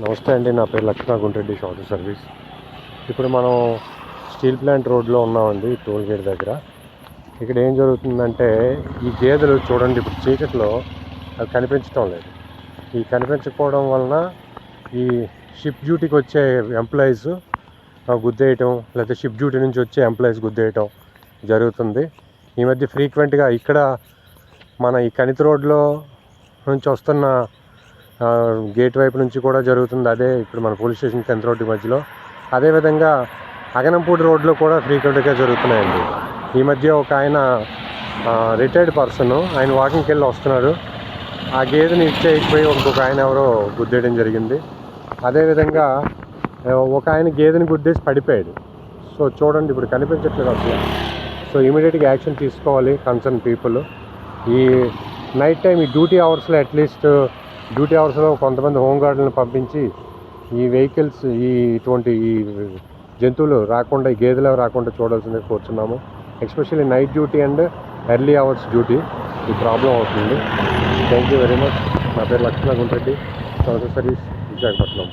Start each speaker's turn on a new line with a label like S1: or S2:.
S1: నమస్తే అండి, నా పేరు లక్ష్మణ గుంటరెడ్డి, షార్ట్ సర్వీస్. ఇప్పుడు మనం స్టీల్ ప్లాంట్ రోడ్లో ఉన్నామండి, టోల్ గేట్ దగ్గర. ఇక్కడ ఏం జరుగుతుందంటే ఈ గేదెలు చూడండి, ఇప్పుడు చీకట్లో అవి కనిపించడం లేదు. ఈ కనిపించకపోవడం వలన ఈ షిప్ డ్యూటీకి వచ్చే ఎంప్లాయీస్ గుద్దేయటం, లేకపోతే షిప్ డ్యూటీ నుంచి వచ్చే ఎంప్లాయీస్ గుద్దేయటం జరుగుతుంది. ఈ మధ్య ఫ్రీక్వెంట్గా ఇక్కడ మన ఈ కనితి రోడ్లో నుంచి వస్తున్న గేట్ వైపు నుంచి కూడా జరుగుతుంది. అదే ఇప్పుడు మన పోలీస్ స్టేషన్ కనితి రోడ్డు మధ్యలో. అదేవిధంగా అగనంపూడి రోడ్లో కూడా ఫ్రీక్వెంట్గా జరుగుతున్నాయండి. ఈ మధ్య ఒక ఆయన రిటైర్డ్ పర్సన్, ఆయన వాకింగ్కి వెళ్ళి వస్తున్నారు. ఆ గేదెని ఇచ్చేయకపోయి ఇంకొక ఆయన ఎవరో గుద్దేయడం జరిగింది. అదేవిధంగా ఒక ఆయన గేదెని గుద్దేసి పడిపోయాడు. సో చూడండి, ఇప్పుడు కనిపించట్లేదు అసలు. సో ఇమీడియట్గా యాక్షన్ తీసుకోవాలి కన్సర్న్ పీపుల్. ఈ నైట్ టైం ఈ డ్యూటీ అవర్స్లో అట్లీస్ట్ డ్యూటీ అవర్స్లో కొంతమంది హోంగార్డులను పంపించి ఈ వెహికల్స్ ఇటువంటి ఈ జంతువులు రాకుండా, ఈ గేదెలు రాకుండా చూడాల్సిందే కోరుచున్నాము. Especially night duty and early hours duty ఈ ప్రాబ్లం అవుతుంది. Thank you very much. నా పేరు లక్ష్మణ గుంటరెడ్డి, సర్వీస్, విశాఖపట్నం.